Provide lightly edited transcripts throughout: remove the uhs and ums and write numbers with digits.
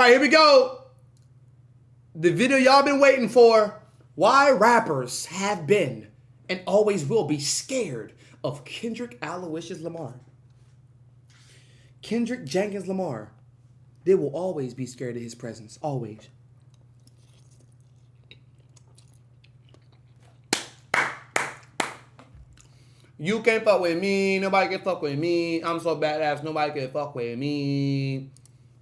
All right, here we go. The video y'all been waiting for. Why rappers have been and always will be scared of Kendrick Aloysius Lamar. Kendrick Jenkins Lamar. They will always be scared of his presence. Always. You can't fuck with me. Nobody can fuck with me. I'm so badass. Nobody can fuck with me.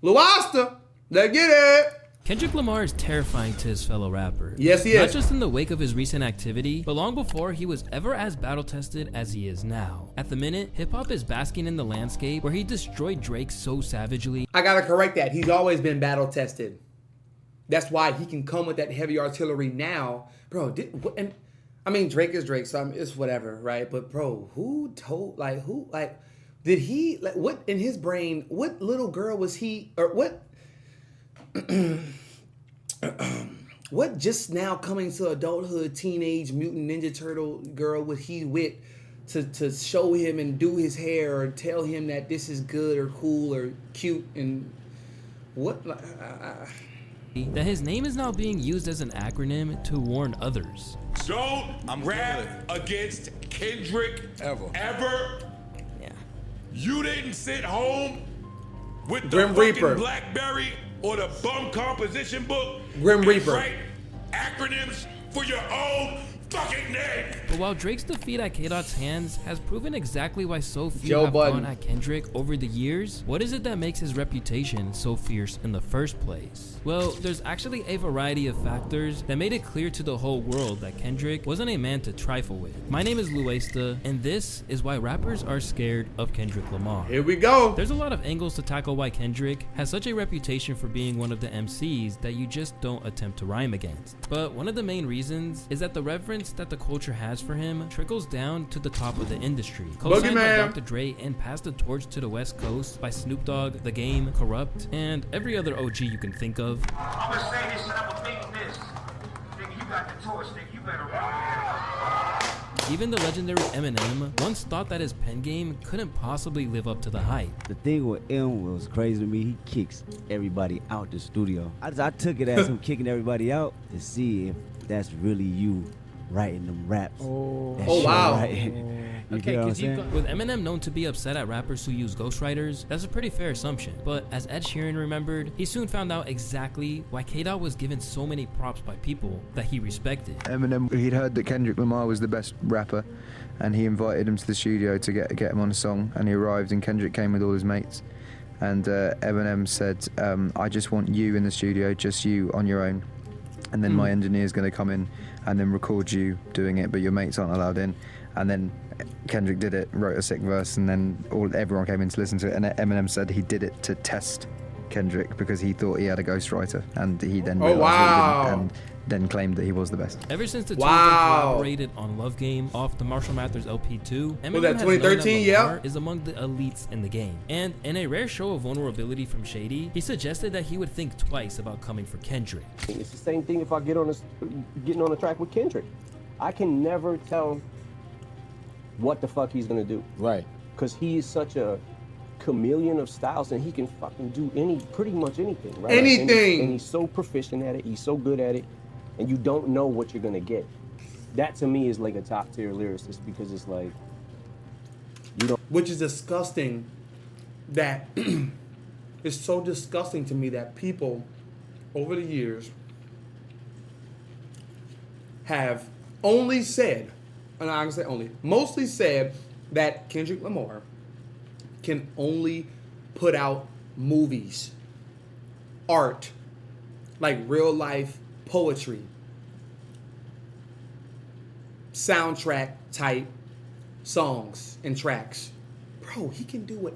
Luasta. Let's get it. Kendrick Lamar is terrifying to his fellow rappers. Yes, he is. Not just in the wake of his recent activity, but long before he was ever as battle-tested as he is now. At the minute, hip-hop is basking in the landscape where he destroyed Drake so savagely. I gotta correct that. He's always been battle-tested. That's why he can come with that heavy artillery now. Bro, Drake is Drake, so it's whatever, right? But bro, did he, what in his brain, what little girl was he, or what, what just now coming to adulthood, teenage mutant ninja turtle girl would he with to show him and do his hair or tell him that this is good or cool or cute and what? That his name is now being used as an acronym to warn others. Don't rap against Kendrick ever. Yeah. You didn't sit home with the Grim fucking Reaper. BlackBerry or the bum composition book. Grim and Reaper. Write acronyms for your own fucking name. But while Drake's defeat at K-Dot's hands has proven exactly why so few Joe have Budden. gone at Kendrick over the years, what is it that makes his reputation so fierce in the first place? Well, there's actually a variety of factors that made it clear to the whole world that Kendrick wasn't a man to trifle with. My name is Luesta, and this is why rappers are scared of Kendrick Lamar. Here we go. There's a lot of angles to tackle why Kendrick has such a reputation for being one of the MCs that you just don't attempt to rhyme against. But one of the main reasons is that the reverence that the culture has for him trickles down to the top of the industry. Co-signed by Boogeyman. Dr. Dre and passed the torch to the West Coast by Snoop Dogg, The Game, Corrupt, and every other OG you can think of. I'm gonna say this and I'm gonna mean this. Nigga, you got the torch, nigga. You better run. Even the legendary Eminem once thought that his pen game couldn't possibly live up to the hype. The thing with M was crazy to me. He kicks everybody out the studio. I took it as him kicking everybody out to see if that's really you writing them raps. Oh, wow. Okay, because with Eminem known to be upset at rappers who use ghostwriters, that's a pretty fair assumption. But as Ed Sheeran remembered, he soon found out exactly why K-Dot was given so many props by people that he respected. Eminem, he'd heard that Kendrick Lamar was the best rapper, and he invited him to the studio to get him on a song, and he arrived, and Kendrick came with all his mates. And Eminem said, I just want you in the studio, just you on your own. And then my engineer's going to come in and then record you doing it, but your mates aren't allowed in. And then Kendrick did it, wrote a sick verse, and then everyone came in to listen to it. And Eminem said he did it to test Kendrick because he thought he had a ghostwriter, and he then realized that he didn't, and then claimed that he was the best. Ever since the two of them collaborated on Love Game off the Marshall Mathers LP2, Eminem that has 2013? known that Lamar Yeah. is among the elites in the game. And in a rare show of vulnerability from Shady, he suggested that he would think twice about coming for Kendrick. It's the same thing if I getting on a track with Kendrick. I can never tell what the fuck he's gonna do. Right. Because he is such a chameleon of styles, and he can fucking do pretty much anything, right? Anything. And he's so proficient at it, he's so good at it, and you don't know what you're gonna get. That to me is like a top tier lyricist, because it's like, you don't. Which is disgusting that, it's so disgusting to me that people over the years have only said, and I'm gonna say only, mostly said that Kendrick Lamar can only put out movies, art, like real life poetry, soundtrack type songs and tracks. Bro, he can do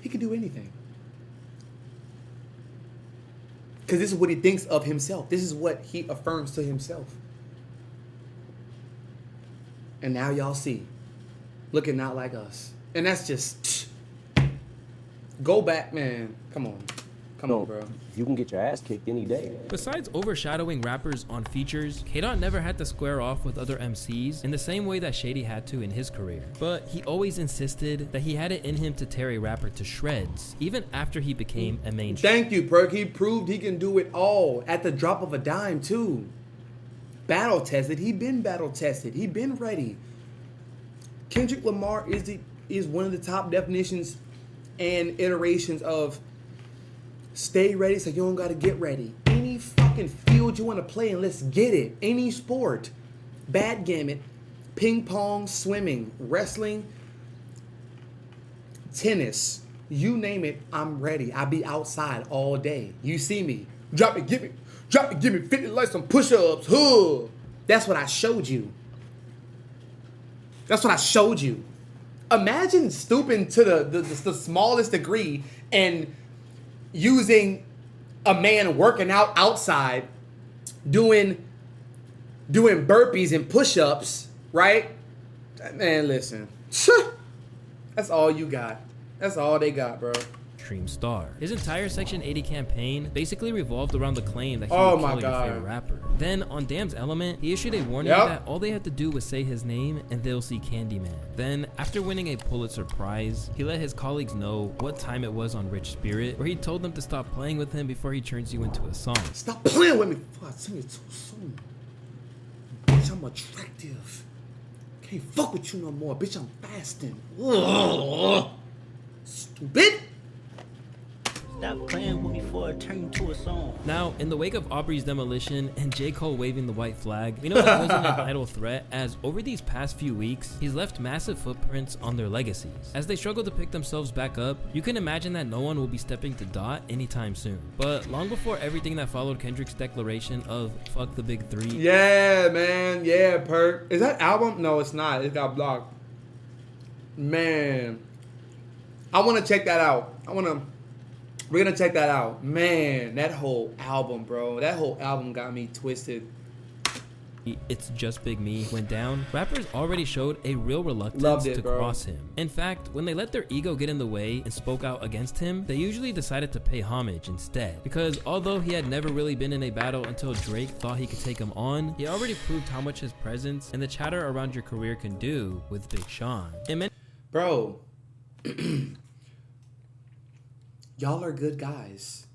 he can do anything. Because this is what he thinks of himself. This is what he affirms to himself. And now y'all see, looking not like us. And that's just, go back, man. Come on. Come on, bro. You can get your ass kicked any day. Besides overshadowing rappers on features, K-Dot never had to square off with other MCs in the same way that Shady had to in his career. But he always insisted that he had it in him to tear a rapper to shreds, even after he became a mainstream. Thank you, Perk. He proved he can do it all at the drop of a dime, too. Battle tested. He been battle tested. He been ready. Kendrick Lamar is one of the top definitions and iterations of stay ready so you don't gotta get ready. Any fucking field you want to play in, let's get it. Any sport. Backgammon, ping pong, swimming, wrestling, tennis. You name it, I'm ready. I be outside all day. You see me. Drop it, give me 50 like some push-ups. Huh. That's what I showed you. That's what I showed you. Imagine stooping to the smallest degree and using a man working out outside, doing burpees and push-ups, right? Man, listen. That's all you got. That's all they got, bro. Mainstream star. His entire Section 80 campaign basically revolved around the claim that he Oh would my kill your God. favorite rapper. Then on Damn's Element, he issued a warning Yep. that all they had to do was say his name and they'll see Candyman. Then, after winning a Pulitzer Prize, he let his colleagues know what time it was on Rich Spirit, where he told them to stop playing with him before he turns you into a song. Stop playing with me before I sing it too soon. Bitch, I'm attractive. Can't fuck with you no more. Bitch, I'm fasting. Ugh. Stupid. Stop playing with me before I turn you to a song. Now, in the wake of Aubrey's demolition and J. Cole waving the white flag, we know it wasn't an idle threat, as over these past few weeks, he's left massive footprints on their legacies. As they struggle to pick themselves back up, you can imagine that no one will be stepping to Dot anytime soon. But long before everything that followed Kendrick's declaration of fuck the big three, Yeah, man. Yeah, Perk. Is that album? No, it's not. It got blocked. Man. I want to check that out. We're going to check that out. Man, that whole album, bro. That whole album got me twisted. It's Just Big Me went down, rappers already showed a real reluctance Loved it, to bro. cross him. In fact, when they let their ego get in the way and spoke out against him, they usually decided to pay homage instead. Because although he had never really been in a battle until Drake thought he could take him on, he already proved how much his presence and the chatter around your career can do with Big Sean. In many Bro. Y'all are good guys.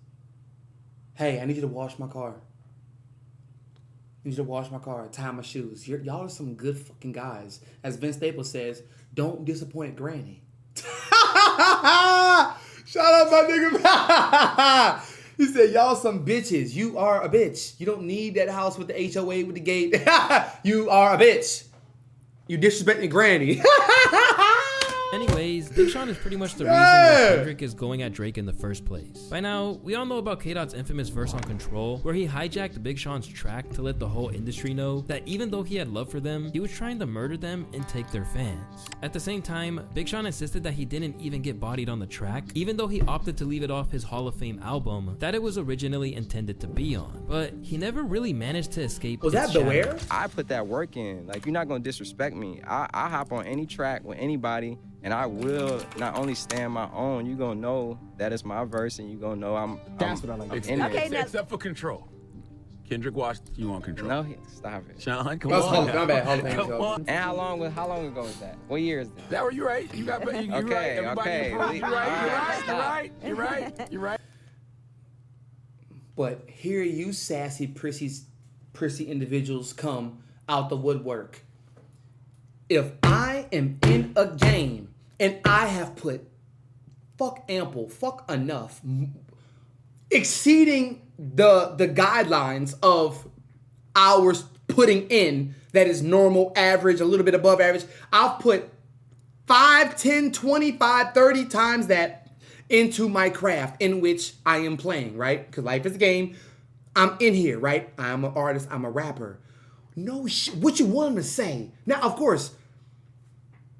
Hey, I need you to wash my car. I need you to wash my car, tie my shoes. Y'all are some good fucking guys. As Vince Staples says, don't disappoint Granny. Shout out my nigga. He said, y'all some bitches. You are a bitch. You don't need that house with the HOA with the gate. You are a bitch. You disrespecting Granny. Anyways, Big Sean is pretty much the reason why Kendrick is going at Drake in the first place. By now, we all know about K-Dot's infamous verse on Control, where he hijacked Big Sean's track to let the whole industry know that even though he had love for them, he was trying to murder them and take their fans. At the same time, Big Sean insisted that he didn't even get bodied on the track, even though he opted to leave it off his Hall of Fame album that it was originally intended to be on. But he never really managed to escape Was its that shadow. Beware? I put that work in. Like, you're not gonna disrespect me. I hop on any track with anybody, and I will not only stand my own. You gonna know that it's my verse, and you gonna know That's what I like. in Okay, it. now- except for Control. Kendrick watched you on Control. No, stop it. Sean, come That's on. my bad. Hall of Fame Come show. on. And how long ago was that? What year is that? That were you right? You got you Okay, right. Everybody okay. improved. You're right. Stop. You're right. But here you sassy, prissy individuals come out the woodwork. If I am in a game and I have put fuck enough, exceeding the guidelines of hours putting in, that is normal, average, a little bit above average, I've put 5, 10, 25, 30 times that into my craft in which I am playing, right? Because life is a game. I'm in here, right? I'm an artist. I'm a rapper. No shit. What you want them to say? Now, of course,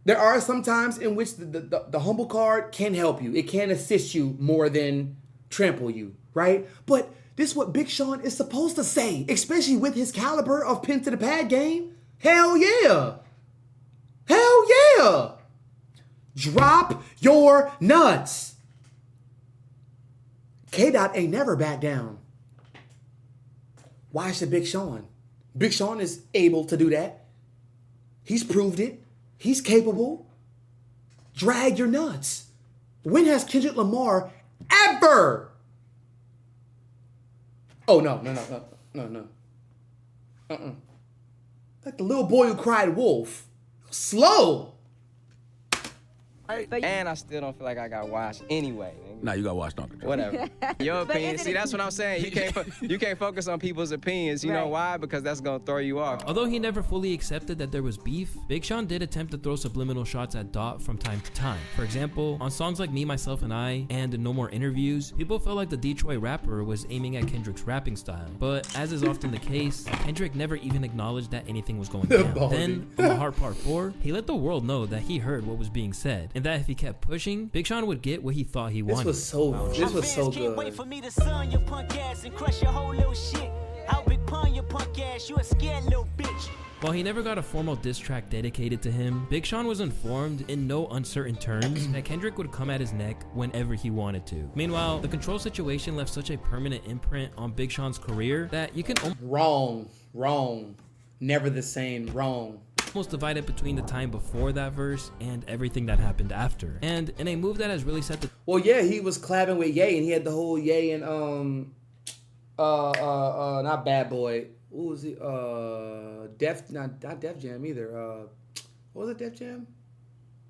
there are some times in which the humble card can help you. It can assist you more than trample you, right? But this is what Big Sean is supposed to say, especially with his caliber of pen to the pad game. Hell yeah. Hell yeah. Drop your nuts. K-Dot ain't never back down. Why should Big Sean? Big Sean is able to do that. He's proved it. He's capable. Drag your nuts. When has Kendrick Lamar ever? Oh, no. Like the little boy who cried wolf. Slow. And I still don't feel like I got washed anyway. Nigga. Nah, you got washed on control. Whatever. Your opinion. See, that's what I'm saying. You can't focus on people's opinions. You know why? Because that's gonna throw you off. Although he never fully accepted that there was beef, Big Sean did attempt to throw subliminal shots at Dot from time to time. For example, on songs like Me, Myself, and I and No More Interviews, people felt like the Detroit rapper was aiming at Kendrick's rapping style. But as is often the case, Kendrick never even acknowledged that anything was going down. Then, on The Heart Part 4, he let the world know that he heard what was being said, and that if he kept pushing, Big Sean would get what he thought he wanted. This was so good. Wait for me to sun your punk ass and crush your whole little shit. I'll big pun your punk ass, you a scared little bitch. While he never got a formal diss track dedicated to him, Big Sean was informed in no uncertain terms that Kendrick would come at his neck whenever he wanted to. Meanwhile, the Control situation left such a permanent imprint on Big Sean's career that you can Wrong. Never the same. Wrong. Almost divided between the time before that verse and everything that happened after. And in a move that has really set the... Well, yeah, he was collabing with Ye, and he had the whole Ye and not Bad Boy. What was he? Not Def Jam either. What was it, Def Jam?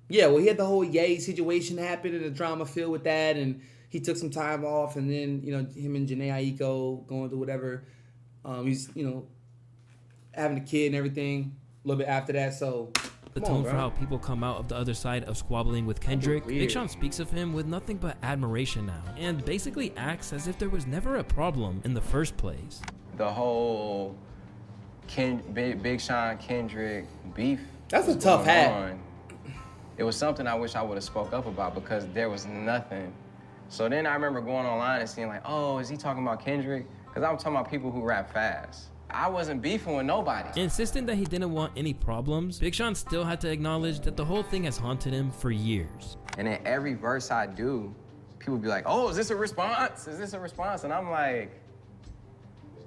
Yeah, well, he had the whole Ye situation happen and the drama filled with that, and he took some time off, and then, you know, him and Jhené Aiko going through whatever. He's, you know, having a kid and everything. A little bit after that, so the tone for how people come out of the other side of squabbling with Kendrick. Big Sean speaks of him with nothing but admiration now, and basically acts as if there was never a problem in the first place. The whole Big Sean Kendrick beef. That's a tough hat. It was something I wish I would have spoke up about because there was nothing. So then I remember going online and seeing like, oh, is he talking about Kendrick? Because I'm talking about people who rap fast. I wasn't beefing with nobody. Insisting that he didn't want any problems, Big Sean still had to acknowledge that the whole thing has haunted him for years. And in every verse I do, people be like, oh, is this a response? Is this a response? And I'm like,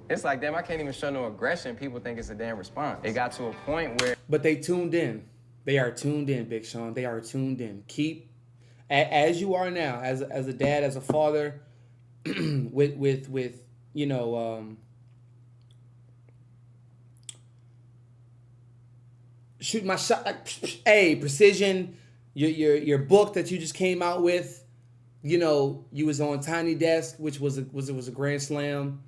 it's like, damn, I can't even show no aggression. People think it's a damn response. It got to a point where... But they tuned in. They are tuned in, Big Sean. They are tuned in. Keep, as you are now, as a dad, as a father, with you know, shoot my shot, like, hey, Precision, your book that you just came out with, you know, you was on Tiny Desk, which was a grand slam,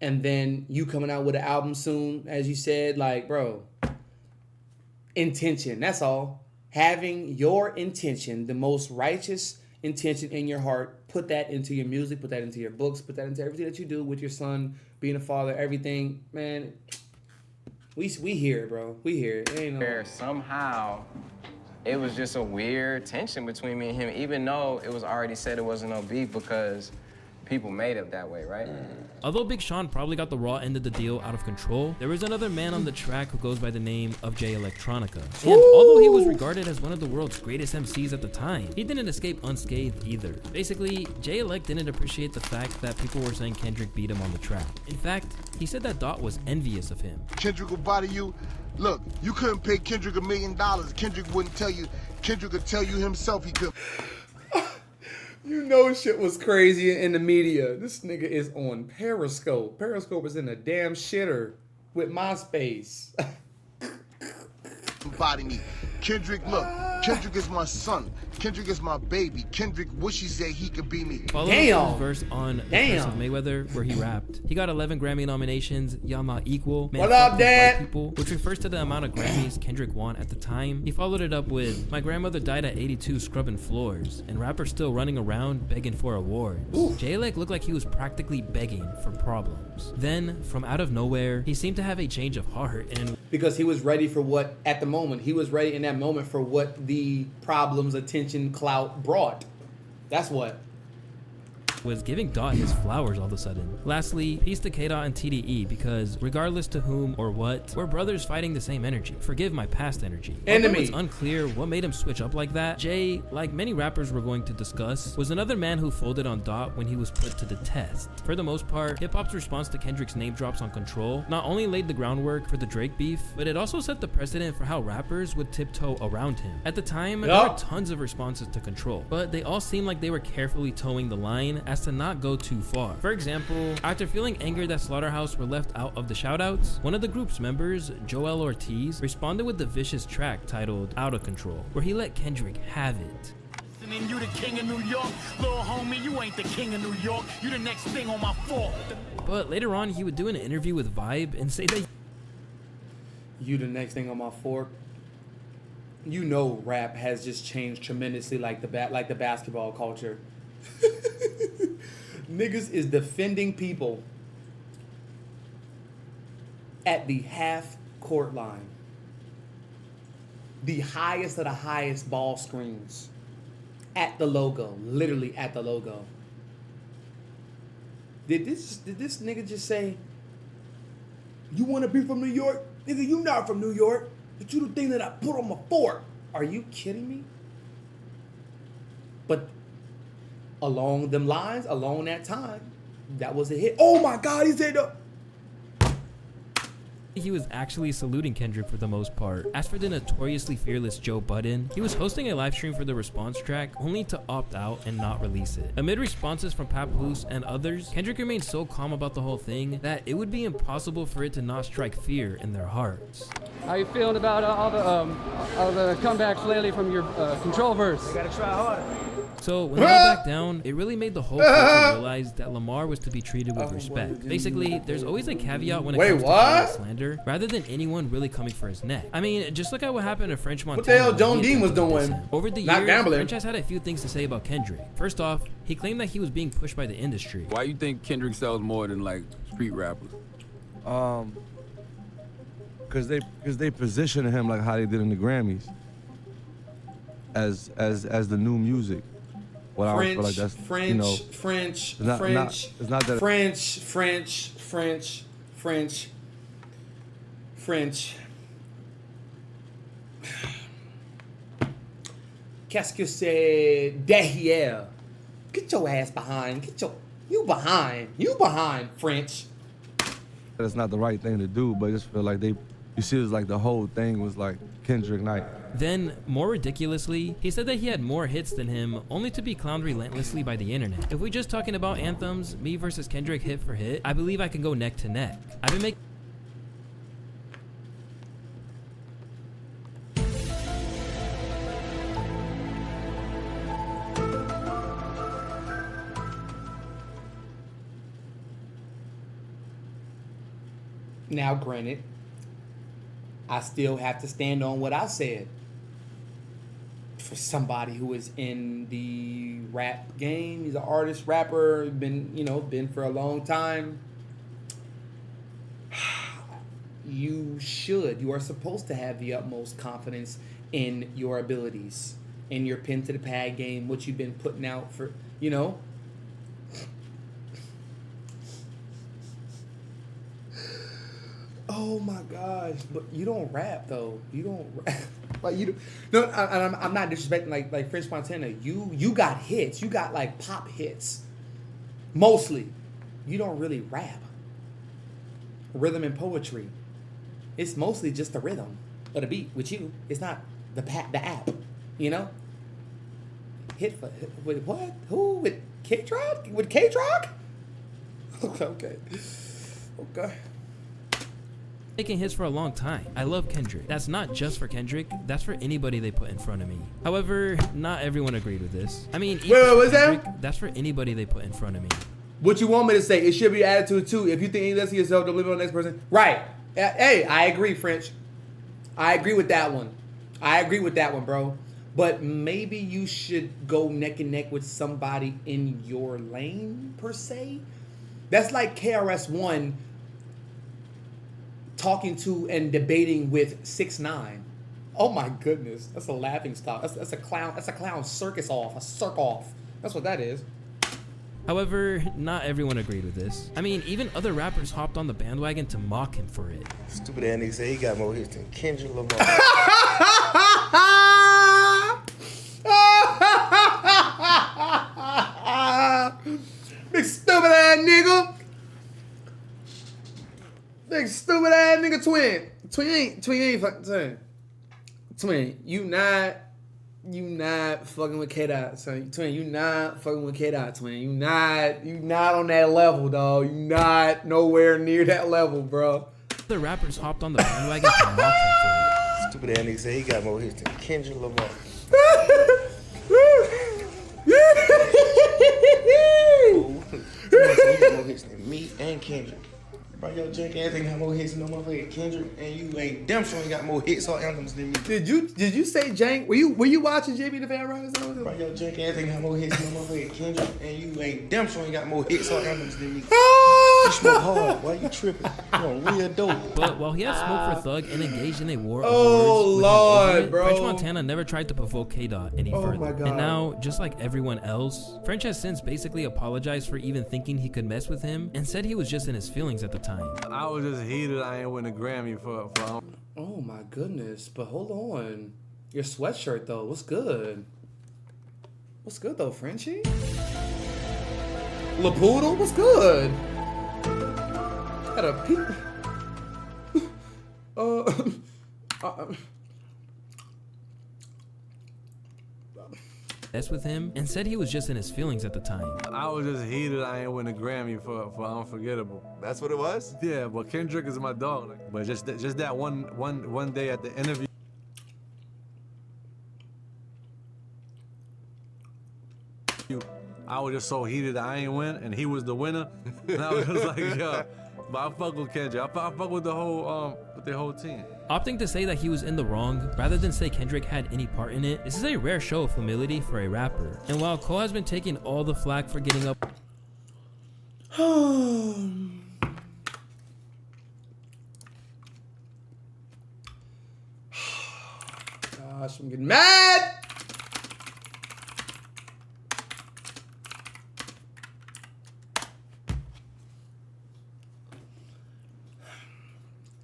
and then you coming out with an album soon, as you said, like, bro, intention, that's all. Having your intention, the most righteous intention in your heart, put that into your music, put that into your books, put that into everything that you do with your son, being a father, everything, man. We hear it, bro. We hear it. Ain't no... Somehow, it was just a weird tension between me and him, even though it was already said it wasn't no beef because people made it that way, right? Although Big Sean probably got the raw end of the deal out of Control, there was another man on the track who goes by the name of Jay Electronica. And although he was regarded as one of the world's greatest MCs at the time, he didn't escape unscathed either. Basically, Jay Elect didn't appreciate the fact that people were saying Kendrick beat him on the track. In fact, he said that Dot was envious of him. Kendrick will body you. Look, you couldn't pay Kendrick $1 million. Kendrick wouldn't tell you. Kendrick could tell you himself he could. You know shit was crazy in the media. This nigga is on Periscope. Periscope is in a damn shitter with MySpace. Body me. Kendrick, look. Kendrick is my son. Kendrick is my baby. Kendrick wishes that he could be me. Following his verse on The Curse of Mayweather, where he rapped, he got 11 Grammy nominations. Y'all not equal. Man, what up, Dad? People, which refers to the amount of Grammys Kendrick won at the time. He followed it up with, my grandmother died at 82 scrubbing floors, and rappers still running around begging for awards. J-Leg looked like he was practically begging for problems. Then, from out of nowhere, he seemed to have a change of heart, and because he was ready for what, at the moment, he was ready in that moment for what the problems, attention, clout brought. That's what. was giving Dot his flowers all of a sudden. Lastly, peace to K-Dot and TDE, because regardless to whom or what, we're brothers fighting the same energy. Forgive my past energy. Although it's unclear what made him switch up like that, Jay, like many rappers we're going to discuss, was another man who folded on Dot when he was put to the test. For the most part, hip-hop's response to Kendrick's name drops on Control not only laid the groundwork for the Drake beef, but it also set the precedent for how rappers would tiptoe around him. At the time, there were tons of responses to Control, but they all seemed like they were carefully towing the line as to not go too far. For example, after feeling angered that Slaughterhouse were left out of the shoutouts, one of the group's members, Joel Ortiz, responded with the vicious track titled Out of Control, where he let Kendrick have it. And you the king of New York, little homie, you ain't the king of New York, you the next thing on my fork. But later on, he would do an interview with Vibe and say that you the next thing on my fork. You know, rap has just changed tremendously, like the basketball culture. Niggas is defending people at the half court line, the highest of the highest ball screens, at the logo, literally at the logo. Did this nigga just say, you want to be from New York? Nigga, you not from New York, but you the thing that I put on my fork. Are you kidding me? But along them lines, along that time, that was a hit. Oh my God, he said no. he was actually saluting Kendrick for the most part. As for the notoriously fearless Joe Budden, he was hosting a live stream for the response track only to opt out and not release it. Amid responses from Papoose and others, Kendrick remained so calm about the whole thing that it would be impossible for it to not strike fear in their hearts. How you feeling about all the comebacks lately from your Control verse? You gotta try harder. So when it all back down, it really made the whole culture realize that Lamar was to be treated with respect. Basically, there's always a caveat when it comes to slander, rather than anyone really coming for his neck. I mean, just look at what happened to French Montana. What the hell Joan Dean was doing? Over the years, French has had a few things to say about Kendrick. First off, he claimed that he was being pushed by the industry. Why you think Kendrick sells more than like street rappers? Because they position him like how they did in the Grammys as the new music. Well, I feel like that's, French. It's not that French. Qu'est-ce que c'est derrière? Get your ass behind. You behind, French. That's not the right thing to do, but I just feel like you see, it's like the whole thing was like Kendrick night. Then, more ridiculously, he said that he had more hits than him, only to be clowned relentlessly by the internet. If we're just talking about anthems, me versus Kendrick hit for hit, I believe I can go neck to neck. I've been making Now, granted, I still have to stand on what I said. For somebody who is in the rap game, he's an artist, rapper, been for a long time. You are supposed to have the utmost confidence in your abilities, in your pen to the pad game, what you've been putting out for, Oh my gosh! But you don't rap though. You don't rap. Like you. No, I'm not disrespecting like French Montana. You got hits. You got like pop hits. Mostly, you don't really rap. Rhythm and poetry. It's mostly just the rhythm of the beat with you. It's not the app. Hit with what? Who with K-Rock? With K-Rock? Okay. making hits for a long time. I love Kendrick. That's not just for Kendrick, that's for anybody they put in front of me. However, not everyone agreed with this. I mean, what's Kendrick, that's for anybody they put in front of me. What you want me to say? It should be attitude too. If you think any less of yourself, don't live on the next person. Right. Hey, I agree, French. I agree with that one. Bro. But maybe you should go neck and neck with somebody in your lane, per se. That's like KRS-One talking to and debating with 6ix9ine. Oh my goodness. That's a laughing stock. That's a clown. That's a clown circus off. A circ off. That's what that is. However, not everyone agreed with this. I mean, even other rappers hopped on the bandwagon to mock him for it. Stupid ass nigga say he got more hits than Kendrick Lamar. Big stupid ass nigga. Big stupid ass nigga twin. Twin ain't fucking twin. Twin, you not fucking with K-Dot, son. Twin, you not fucking with K-Dot, twin. You not on that level, dog. You not nowhere near that level, bro. The rappers hopped on the bandwagon to mock him for it. Stupid ass nigga say he got more hits than Kendrick Lamar. He got more hits than me and Kendrick. Bro, your junk ass ain't got more hits than no motherfucking Kendrick, and you ain't damn sure ain't got more hits or anthems than me. Did you say Jank? Were you watching JB the Van Riders? Bro, your junk ass ain't got more hits than no motherfucking Kendrick, and you ain't damn sure ain't got more hits or anthems than me. You smoke hard, why you tripping? You on real dope. But while he had smoke for Thug and engaged in a war of Oh, words, Lord, bro. French Montana never tried to provoke K-Dot any further. My God. And now, just like everyone else, French has since basically apologized for even thinking he could mess with him and said he was just in his feelings at the time. I was just heated. I ain't win a Grammy for. Oh my goodness! But hold on, your sweatshirt though. What's good? What's good though, Frenchie? Lapoodle, what's good? Had a peep. Mess with him and said he was just in his feelings at the time. I was just heated. I ain't win a Grammy for Unforgettable. That's what it was? Yeah, but Kendrick is my dog. But just that one day at the interview. I was just so heated I ain't win, and he was the winner. And I was just like, yo, but I fuck with Kendrick. I fuck with the whole team. Opting to say that he was in the wrong rather than say Kendrick had any part in it, this is a rare show of humility for a rapper. And while Cole has been taking all the flack for getting up, gosh, I'm getting mad.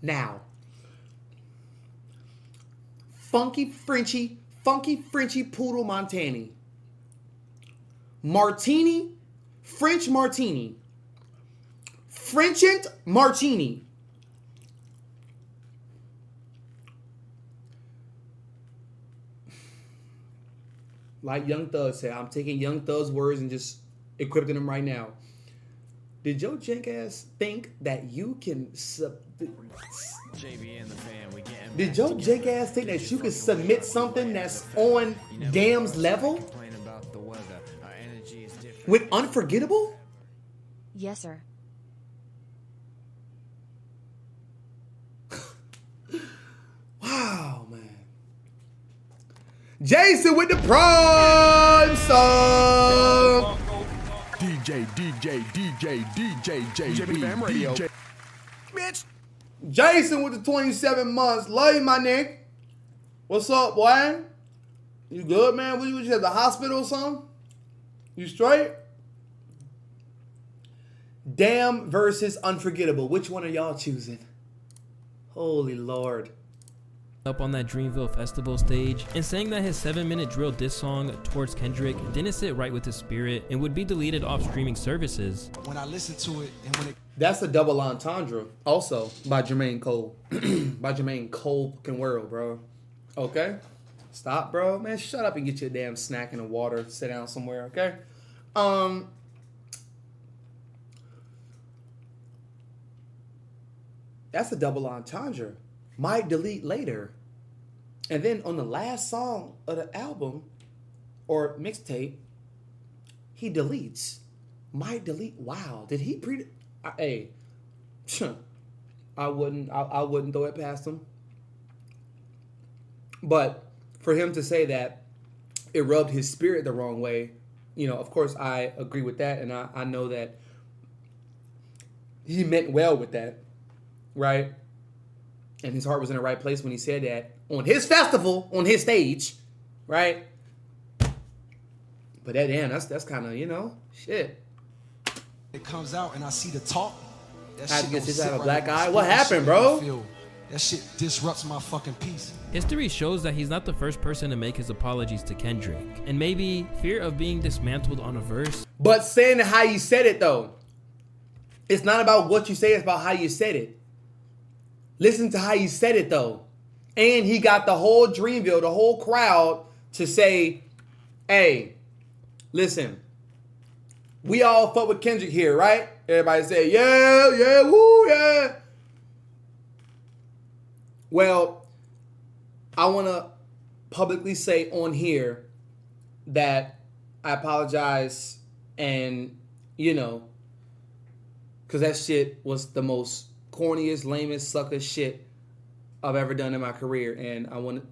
Now, Funky Frenchie Poodle Montani. Martini, French Martini. Frenchant Martini. Like Young Thug said, I'm taking Young Thug's words and just equipping them right now. Did your jank ass think that you can JB and the fam, we getting Did your jank ass think that you could submit something that's on Damn's level? With Unforgettable? Yes, sir. Wow, man. Jason with the prime song. DJ, JB Radio. Bitch. Jason with the 27 months. Love you, my nigga. What's up, boy? You good, man? What you at the hospital or something? You straight? Damn versus Unforgettable. Which one are y'all choosing? Holy Lord. Up on that Dreamville Festival stage and saying that his 7-minute drill diss song towards Kendrick didn't sit right with his spirit and would be deleted off streaming services. When I listen to it and when it... That's a double entendre also by Jermaine Cole. By Jermaine Cole fucking world, bro. Okay? Stop, bro. Man, shut up and get your damn snack and a water. Sit down somewhere, okay? That's a double entendre. Might delete later. And then on the last song of the album or mixtape, he deletes. Might delete. Wow. Did he hey. I wouldn't throw it past him. But for him to say that it rubbed his spirit the wrong way, you know, of course I agree with that, and I know that he meant well with that, right? And his heart was in the right place when he said that on his festival, on his stage, right? But that's kind of, you know, shit. it comes out and I see the talk, that Had to shit get don't this sit out of right black with my eye. spirit. What That happened, shit bro? make me feel- That shit disrupts my fucking peace. History shows that he's not the first person to make his apologies to Kendrick, and maybe fear of being dismantled on a verse. But saying how you said it though, it's not about what you say, it's about how you said it. Listen to how you said it though. And he got the whole Dreamville, the whole crowd to say, hey, listen, we all fuck with Kendrick here, right? Everybody say, yeah, woo, yeah. Well, I want to publicly say on here that I apologize, and, you know, because that shit was the most corniest, lamest, sucker shit I've ever done in my career. And I want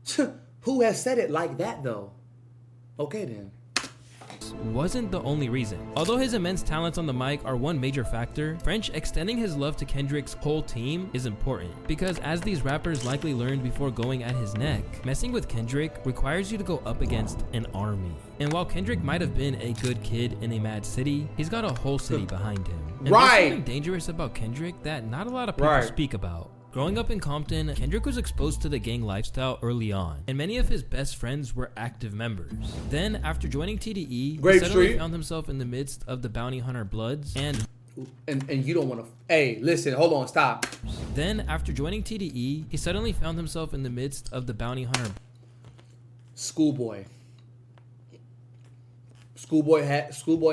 to... Who has said it like that, though? Okay, then. Wasn't the only reason. Although his immense talents on the mic are one major factor, French extending his love to Kendrick's whole team is important, because as these rappers likely learned before going at his neck, messing with Kendrick requires you to go up against an army. And while Kendrick might have been a good kid in a mad city, he's got a whole city behind him. And there's something dangerous about Kendrick that not a lot of people speak about. Growing up in Compton, Kendrick was exposed to the gang lifestyle early on, and many of his best friends were active members. Then, after joining TDE, he suddenly found himself in the midst of the bounty hunter Bloods and you don't want to... Hey, listen, hold on, stop. Then, after joining TDE, he suddenly found himself in the midst of the bounty hunter Schoolboy. Schoolboy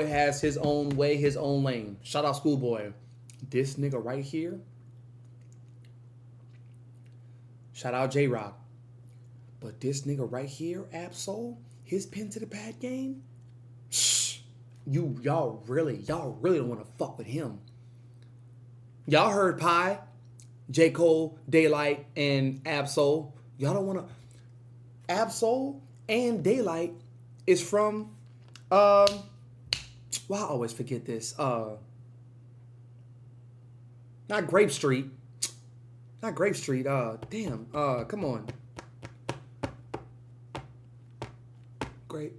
has his own way, his own lane. Shout out Schoolboy. This nigga right here. Shout out J-Rock. But this nigga right here, Absol, his pin to the pad game, y'all really don't want to fuck with him. Y'all heard Pie, J. Cole, Daylight, and Absol. Y'all don't want to... Absol and Daylight is from... well, I always forget this. Not Grape Street. Not Grape Street. Damn. Come on. Grape.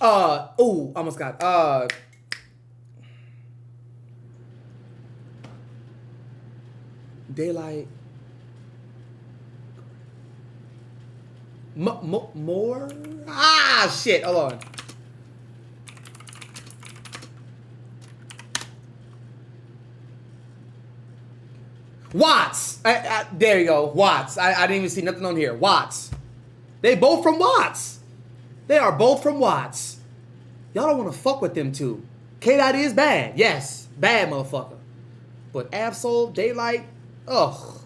Oh, almost got. Daylight. More? Ah, shit. Hold on. Watts. There you go. Watts. I didn't even see nothing on here. Watts. They both from Watts. They are both from Watts. Y'all don't want to fuck with them two. K-Dot is bad. Yes. Bad motherfucker. But Absol, Daylight, ugh.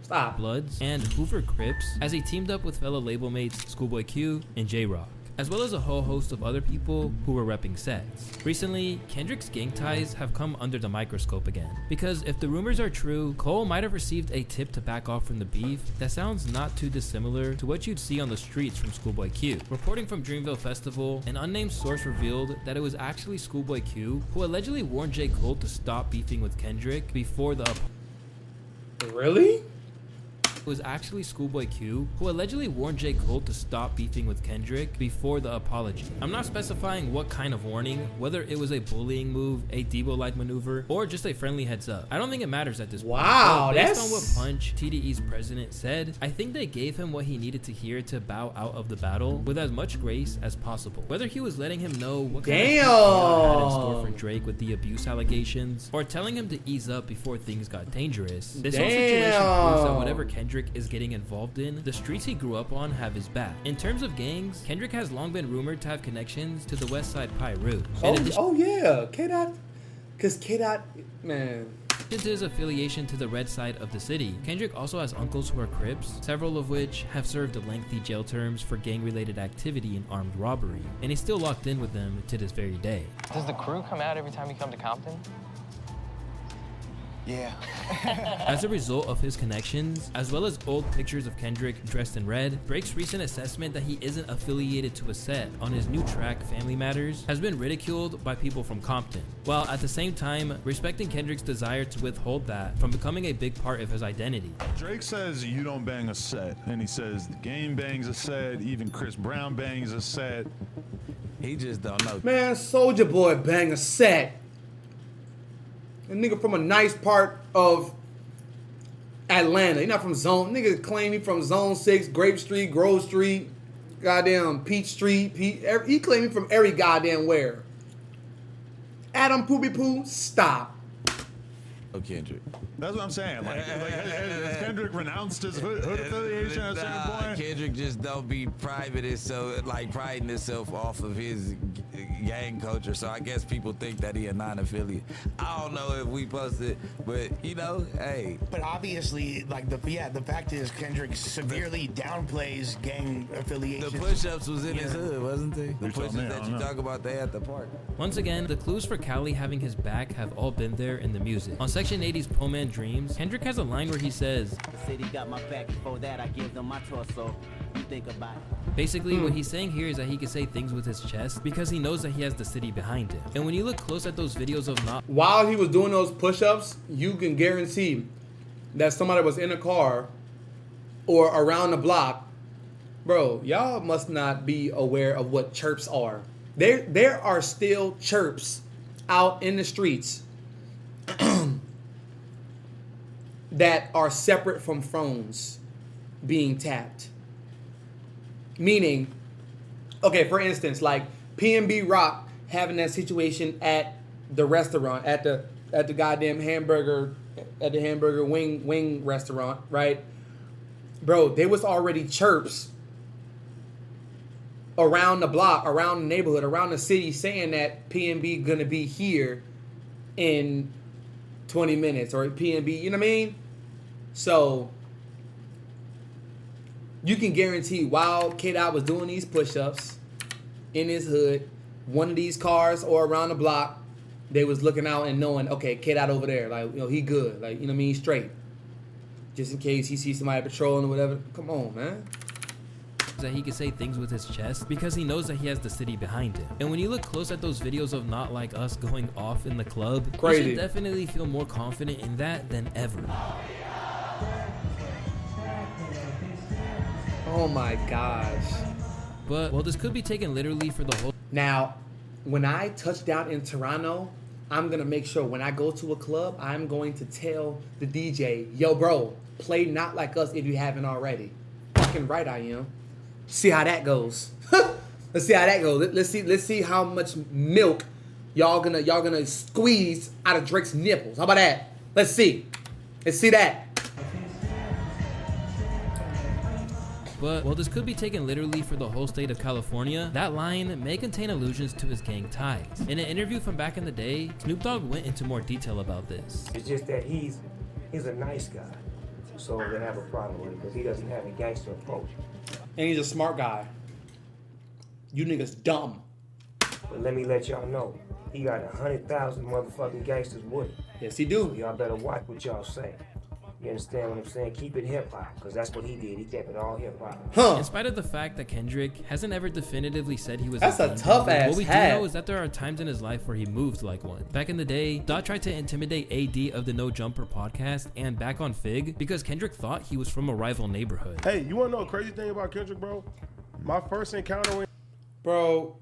Stop. Bloods and Hoover Crips as he teamed up with fellow label mates Schoolboy Q and J-Rock, as well as a whole host of other people who were repping sets. Recently, Kendrick's gang ties have come under the microscope again, because if the rumors are true, Cole might have received a tip to back off from the beef that sounds not too dissimilar to what you'd see on the streets from Schoolboy Q. Reporting from Dreamville Festival, an unnamed source revealed that it was actually Schoolboy Q who allegedly warned J. Cole to stop beefing with Kendrick before the... Really? It was actually Schoolboy Q who allegedly warned J. Cole to stop beefing with Kendrick before the apology. I'm not specifying what kind of warning, whether it was a bullying move, a Debo-like maneuver, or just a friendly heads up. I don't think it matters at this point. Wow, Based on what Punch, TDE's president, said, I think they gave him what he needed to hear to bow out of the battle with as much grace as possible. Whether he was letting him know what kind of heat had in store for Drake with the abuse allegations, or telling him to ease up before things got dangerous, this whole situation proves that whatever Kendrick is getting involved in, the streets he grew up on have his back. In terms of gangs, Kendrick has long been rumored to have connections to the West Side Pyru. Oh yeah, K-Dot. Because K-Dot, man. To his affiliation to the red side of the city, Kendrick also has uncles who are Crips, several of which have served lengthy jail terms for gang-related activity and armed robbery, and he's still locked in with them to this very day. Does the crew come out every time you come to Compton? Yeah. As a result of his connections, as well as old pictures of Kendrick dressed in red, Drake's recent assessment that he isn't affiliated to a set on his new track Family Matters has been ridiculed by people from Compton, while at the same time respecting Kendrick's desire to withhold that from becoming a big part of his identity. Drake says you don't bang a set, and he says the Game bangs a set, even Chris Brown bangs a set. He just don't know. Man, Soulja Boy bang a set. A nigga from a nice part of Atlanta. He not from Zone. Nigga claim he from Zone 6, Grape Street, Grove Street, goddamn Peach Street. He claim he from every goddamn where. Adam Poopy Poo, stop. Oh, Kendrick. That's what I'm saying. Like has Kendrick renounced his hood affiliation at a certain point? Kendrick just don't be priding himself off of his gang culture. So I guess people think that he a non-affiliate. I don't know if we posted, but you know, hey. But obviously, like the fact is Kendrick severely downplays gang affiliation. The push-ups was in his hood, wasn't they? The push-ups that you talk about, they at the park. Once again, the clues for Cali having his back have all been there in the music. On Section 80's Poor Man Dreams, Kendrick has a line where he says, The city got my back, before that I give them my torso. You think about it. Basically, what he's saying here is that he can say things with his chest because he knows that he has the city behind him. And when you look close at those videos of not... While he was doing those push-ups, you can guarantee that somebody was in a car or around the block. Bro, y'all must not be aware of what chirps are. There are still chirps out in the streets that are separate from phones being tapped. Meaning, okay, for instance, like P&B Rock having that situation at the restaurant, at the goddamn hamburger wing restaurant, right? Bro, there was already chirps around the block, around the neighborhood, around the city saying that P&B gonna be here in 20 minutes or P&B, you know what I mean? So you can guarantee while K-Dot was doing these push-ups in his hood, one of these cars or around the block, they was looking out and knowing, okay, K-Dot over there, like, you know, he good, like, you know what I mean, straight. Just in case he sees somebody patrolling or whatever. Come on, man. That he can say things with his chest because he knows that he has the city behind him. And when you look close at those videos of Not Like Us going off in the club, crazy. You should definitely feel more confident in that than ever. Oh my gosh. But, well, this could be taken literally for the whole... Now, when I touch down in Toronto, I'm going to make sure when I go to a club, I'm going to tell the DJ, yo, bro, play Not Like Us if you haven't already. Fucking right I am. See how that goes. Let's see how that goes. Let's see how much milk y'all gonna squeeze out of Drake's nipples. How about that? Let's see. Let's see that. But, well, this could be taken literally for the whole state of California. That line may contain allusions to his gang ties. In an interview from back in the day, Snoop Dogg went into more detail about this. It's just that he's a nice guy, so they have a problem with it because he doesn't have a gangster approach. And he's a smart guy. You niggas dumb. But let me let y'all know, he got 100,000 motherfucking gangsters with him. Yes, he do. So y'all better watch what y'all say. You understand what I'm saying? Keep it hip-hop, because that's what he did. He kept it all hip-hop. In spite of the fact that Kendrick hasn't ever definitively said he was That's a gang tough member, ass what we hat. do know is that there are times in his life where he moved like one. Back in the day, Dot tried to intimidate AD of the No Jumper podcast and Back on Fig because Kendrick thought he was from a rival neighborhood. Hey, you want to know a crazy thing about Kendrick, bro? My first encounter with... Bro...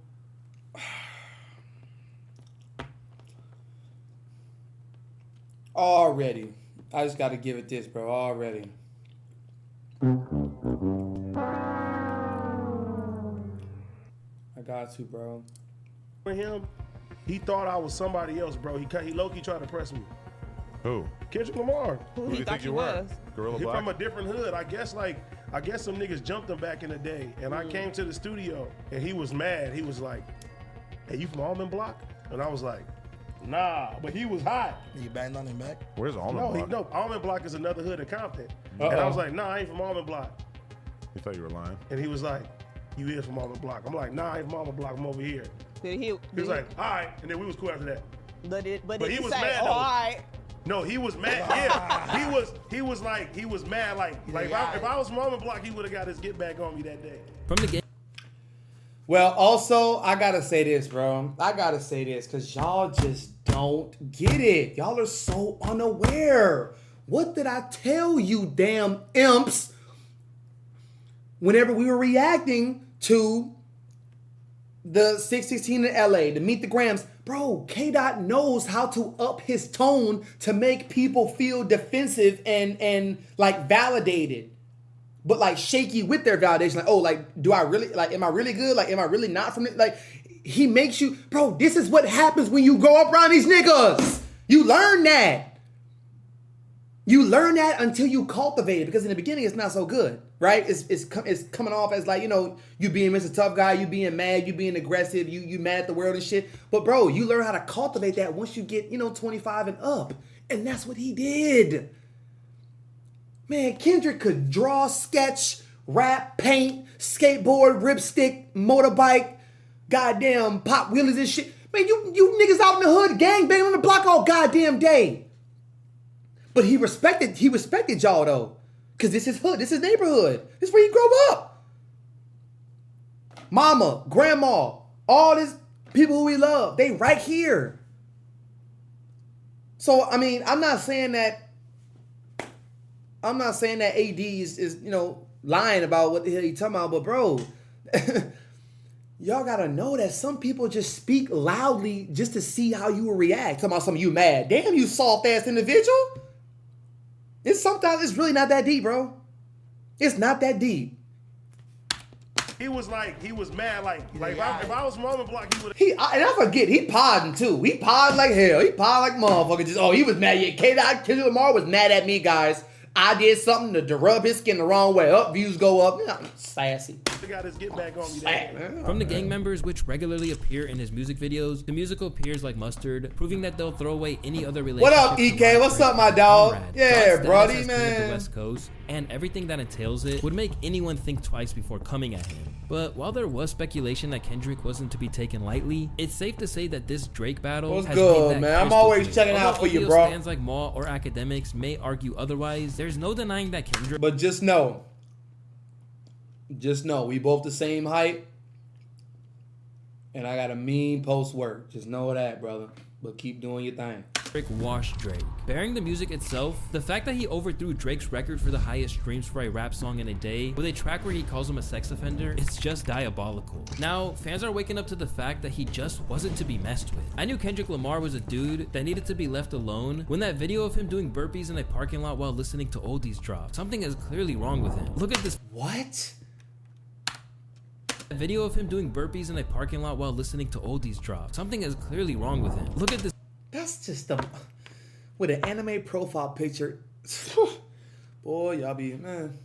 Already. I just got to give it this, bro. Already. I got to, bro. With him, he thought I was somebody else, bro. He low-key tried to press me. Who? Kendrick Lamar. Who do you think you were? Gorilla He Black? from a different hood. I guess some niggas jumped him back in the day. And I came to the studio and he was mad. He was like, hey, you from Almond Block? And I was like, nah, but he was hot. You banged on him back? Where's Almond Block? No, Almond Block is another hood in Compton. And I was like, nah, I ain't from Almond Block. He thought you were lying. And he was like, you is from Almond Block. I'm like, nah, I ain't from Almond Block, I'm over here. He was like, all right, and then we was cool after that. But he he was say, mad, oh, though. all right. No, he was mad. Yeah, he was mad. Like if I was from on the block, he would have got his get back on me that day. From the game. Well, also, I gotta say this, bro. I gotta say this, because y'all just don't get it. Y'all are so unaware. What did I tell you, damn imps? Whenever we were reacting to the 616 in LA, to Meet the Grams, bro, K-Dot knows how to up his tone to make people feel defensive and like validated. But like shaky with their validation, like, oh, like, do I really, like, am I really good? Like, am I really not from it? Like, he makes you, bro, this is what happens when you grow up around these niggas. You learn that. You learn that until you cultivate it, because in the beginning it's not so good, right? It's coming off as like, you know, you being Mr. Tough Guy, you being mad, you being aggressive, you mad at the world and shit. But bro, you learn how to cultivate that once you get, 25 and up. And that's what he did. Man, Kendrick could draw, sketch, rap, paint, skateboard, ripstick, motorbike, goddamn pop wheelies and shit. Man, you niggas out in the hood, gang banging on the block all goddamn day. But he respected y'all though. Cause this is hood, this is neighborhood. This is where he grew up. Mama, grandma, all these people who we love, they right here. So, I mean, I'm not saying that AD is lying about what the hell he talking about, but bro, y'all gotta know that some people just speak loudly just to see how you will react. Talking about something you mad. Damn, you soft ass individual. Sometimes it's really not that deep, bro. It's not that deep. He was mad. Like if I was from on the block, he would. And I forget, he podding too. He podding like hell. He podding like motherfucker. He was mad. Yeah, Kendrick Lamar was mad at me, guys. I did something to rub his skin the wrong way. Up, views go up. Sassy. Got his get back on me that day. From the gang members which regularly appear in his music videos, the musical appears like mustard, proving that they'll throw away any other relationship. What up, EK? What's up, my dog? Yeah, brody, man. The West Coast and everything that entails it would make anyone think twice before coming at him. But while there was speculation that Kendrick wasn't to be taken lightly, it's safe to say that this Drake battle What's has good, made that man? I'm always crystal checking clear. out for you, Although bro. Fans like Maul or academics may argue otherwise, there's no denying that Kendrick. But just know, we both the same height, and I got a mean post work. Just know that, brother. But keep doing your thing. Drake washed Drake. Bearing the music itself, the fact that he overthrew Drake's record for the highest streams for a rap song in a day with a track where he calls him a sex offender, it's just diabolical. Now, fans are waking up to the fact that he just wasn't to be messed with. I knew Kendrick Lamar was a dude that needed to be left alone when that video of him doing burpees in a parking lot while listening to oldies dropped. Something is clearly wrong with him. Look at this. What? A video of him doing burpees in a parking lot while listening to oldies drop. Something is clearly wrong with him. Look at this. That's just with an anime profile picture. Boy, y'all be, man.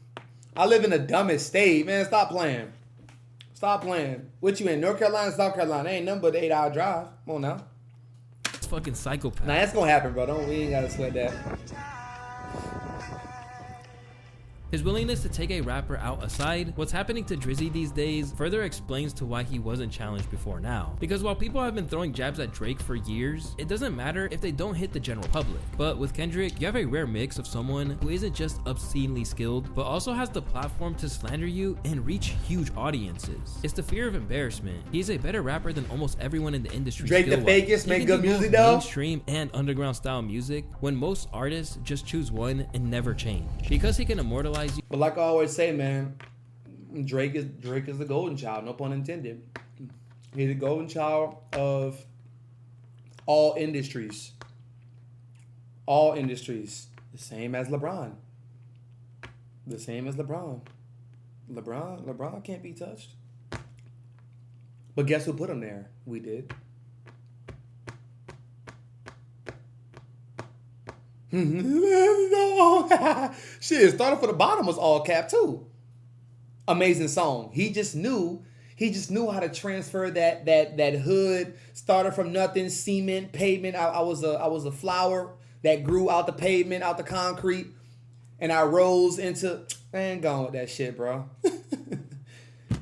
I live in the dumbest state, man. Stop playing. Stop playing. What you in, North Carolina, South Carolina? Ain't nothing but an 8-hour drive. Come on now. It's fucking psychopath. Nah, that's gonna happen, bro. We ain't gotta sweat that. His willingness to take a rapper out aside, what's happening to Drizzy these days further explains to why he wasn't challenged before now. Because while people have been throwing jabs at Drake for years, it doesn't matter if they don't hit the general public. But with Kendrick, you have a rare mix of someone who isn't just obscenely skilled, but also has the platform to slander you and reach huge audiences. It's the fear of embarrassment. He's a better rapper than almost everyone in the industry. Drake the fakest, make good music though. Mainstream and underground style music, when most artists just choose one and never change. Because he can immortalize you. But like I always say, man, Drake is the golden child, no pun intended. He's the golden child of all industries. All industries. The same as LeBron. The same as LeBron. LeBron can't be touched. But guess who put him there? We did. Shit, Starting from the Bottom was all cap too. Amazing song. He just knew how to transfer that hood, started from nothing, cement, pavement. I was a flower that grew out the pavement, out the concrete, and I rose into, man, gone with that shit, bro.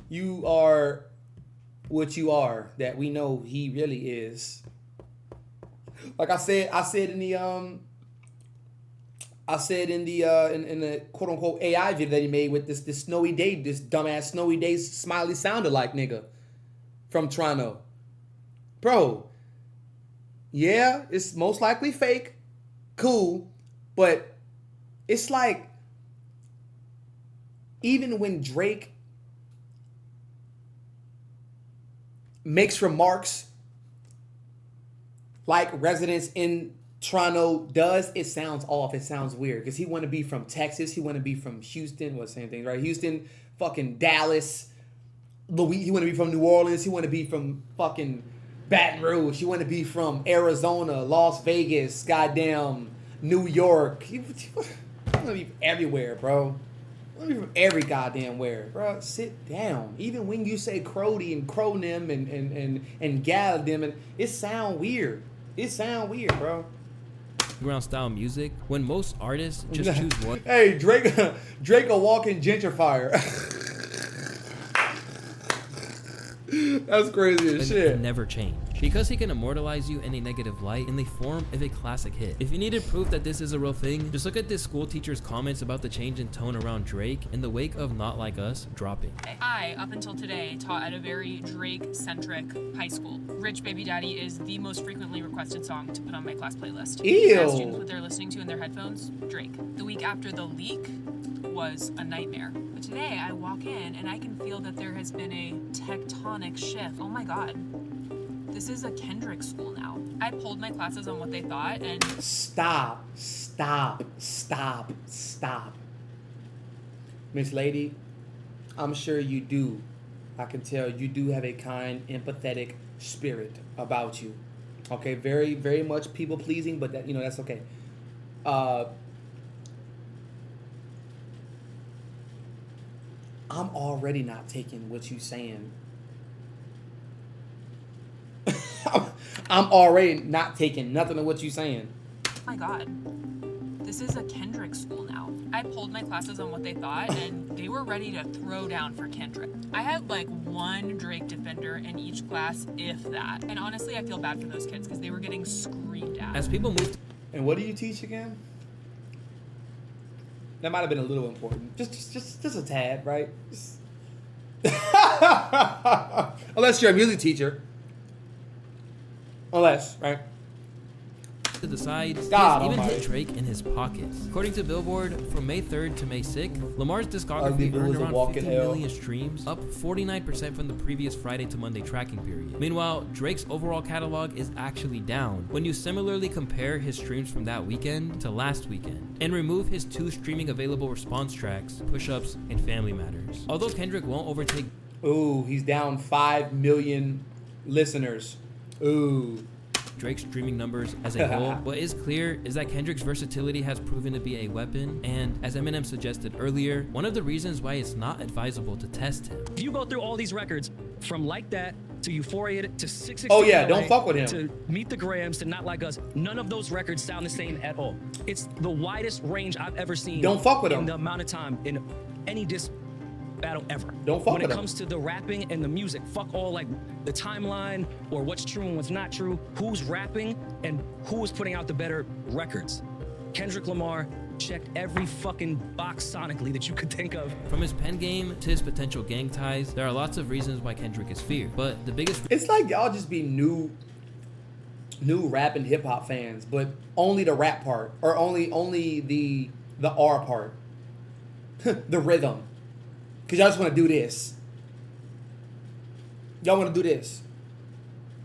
You are what you are, that we know he really is. Like I said in I said in the quote unquote AI video that he made with this Snowy Day, this dumbass Snowy Day Smiley sounded like nigga from Toronto. Bro, yeah, it's most likely fake. Cool. But it's like, even when Drake makes remarks like residents in Toronto does, it sounds off. It sounds weird. Because he want to be from Texas. He want to be from Houston. Well, same thing, right? Houston, fucking Dallas. He want to be from New Orleans. He want to be from fucking Baton Rouge. He want to be from Arizona, Las Vegas, goddamn New York. He want to be everywhere, bro. He want to be from every goddamn where, bro. Sit down. Even when you say Crody and Cronym and Gallagher, and it sound weird. It sound weird, bro. Ground style music when most artists just choose one. Hey, Drake a walking gentrifier. That's crazy as shit. Never change. Because he can immortalize you in a negative light in the form of a classic hit. If you needed proof that this is a real thing, just look at this school teacher's comments about the change in tone around Drake in the wake of Not Like Us dropping. I, up until today, taught at a very Drake-centric high school. Rich Baby Daddy is the most frequently requested song to put on my class playlist. Ew. Ask students what they're listening to in their headphones, Drake. The week after the leak was a nightmare. But today, I walk in and I can feel that there has been a tectonic shift. Oh my God. This is a Kendrick school now. I polled my classes on what they thought and... Stop. Miss Lady, I'm sure you do. I can tell you do have a kind, empathetic spirit about you. Okay, very, very much people pleasing, but that, that's okay. I'm already not taking what you saying. I'm already not taking nothing of what you saying. Oh my God. This is a Kendrick school now. I polled my classes on what they thought, and they were ready to throw down for Kendrick. I had like one Drake defender in each class, if that. And honestly, I feel bad for those kids because they were getting screamed at. As people moved... And what do you teach again? That might have been a little important. Just a tad, right? Unless you're a music teacher. Unless, right? To the sides, God even almighty. hit Drake in his pockets. According to Billboard, from May 3rd to May 6th, Lamar's discography earned around 50 million streams, up 49% from the previous Friday to Monday tracking period. Meanwhile, Drake's overall catalog is actually down when you similarly compare his streams from that weekend to last weekend, and remove his 2 streaming available response tracks, Push Ups and Family Matters. Although Kendrick won't overtake... Ooh, he's down 5 million listeners. Ooh. Drake's streaming numbers as a whole. What is clear is that Kendrick's versatility has proven to be a weapon, and as Eminem suggested earlier, one of the reasons why it's not advisable to test him. If you go through all these records, from Like That to Euphoria to 616, oh yeah, don't fuck with him, to Meet the Grams to Not Like Us, none of those records sound the same at all. It's the widest range I've ever seen. Don't fuck with him in the amount of time in any diss battle ever. Don't fuck when with it him. comes to the rapping and the music, fuck all like the timeline or what's true and what's not true, who's rapping and who is putting out the better records. Kendrick Lamar checked every fucking box sonically that you could think of. From his pen game to his potential gang ties, there are lots of reasons why Kendrick is feared, but the biggest... It's like y'all just be new rap and hip hop fans, but only the rap part, or only the R part, the rhythm. Cause y'all just want to do this. Y'all want to do this.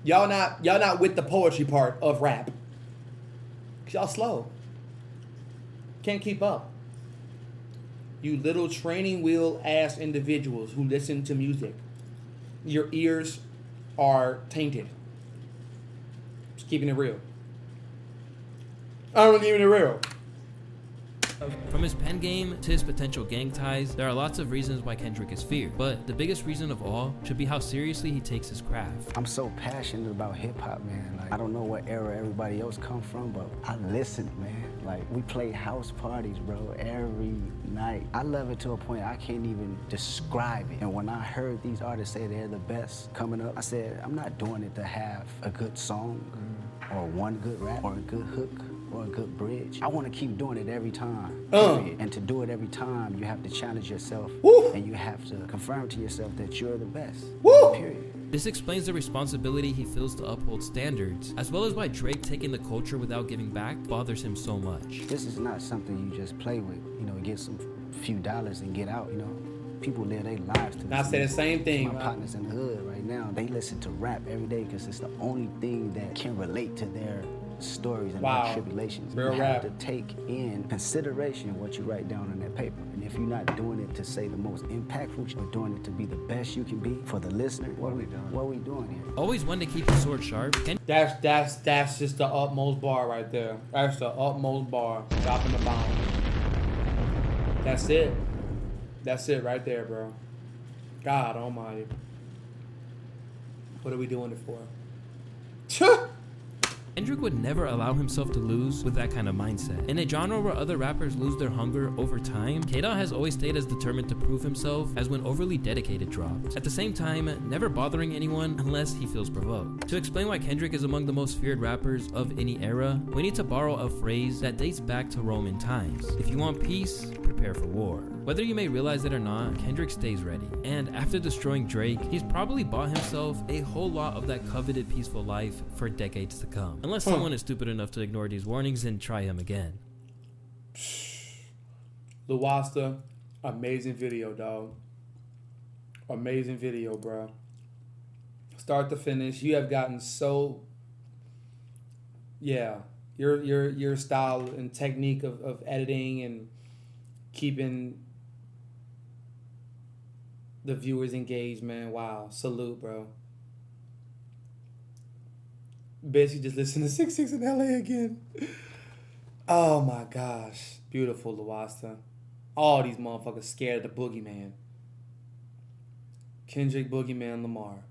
Y'all not with the poetry part of rap. Cause y'all slow. Can't keep up. You little training wheel ass individuals who listen to music. Your ears are tainted. Just keeping it real. I'm keeping it real. From his pen game to his potential gang ties, there are lots of reasons why Kendrick is feared, but the biggest reason of all should be how seriously he takes his craft. I'm so passionate about hip hop, man. Like, I don't know what era everybody else come from, but I listen, man. Like, we play house parties, bro, every night. I love it to a point I can't even describe it. And when I heard these artists say they're the best coming up, I said, I'm not doing it to have a good song or one good rap or a good hook. or a good bridge. I want to keep doing it every time. Period. And to do it every time, you have to challenge yourself. And you have to confirm to yourself that you're the best. Period. This explains the responsibility he feels to uphold standards, as well as why Drake taking the culture without giving back bothers him so much. This is not something you just play with, you know, get some few dollars and get out, you know. People live their lives to this. I say the same thing. My partners in the hood right now, they listen to rap every day because it's the only thing that can relate to their stories and their tribulations. Real you rap. have to take in consideration what you write down on that paper. And if you're not doing it to say the most impactful, you're doing it to be the best you can be for the listener, what are we doing? What are we doing here? Always one to keep the sword sharp. That's just the utmost bar right there. That's the utmost bar. Dropping the bomb. That's it. That's it right there, bro. God almighty. What are we doing it for? Kendrick would never allow himself to lose with that kind of mindset. In a genre where other rappers lose their hunger over time, K-Dot has always stayed as determined to prove himself as when Overly Dedicated dropped. At the same time, never bothering anyone unless he feels provoked. To explain why Kendrick is among the most feared rappers of any era, we need to borrow a phrase that dates back to Roman times. If you want peace, prepare for war. Whether you may realize it or not, Kendrick stays ready. And after destroying Drake, he's probably bought himself a whole lot of that coveted peaceful life for decades to come. Unless someone is stupid enough to ignore these warnings and try him again. Luwasta, amazing video, dog. Amazing video, bro. Start to finish, you have gotten so... Yeah, your style and technique of editing and keeping the viewers engaged, man. Wow, salute, bro. Basically just listen to 6 in LA again. Oh my gosh. Beautiful, Luwasta. All these motherfuckers scared of the boogeyman. Kendrick Boogeyman Lamar.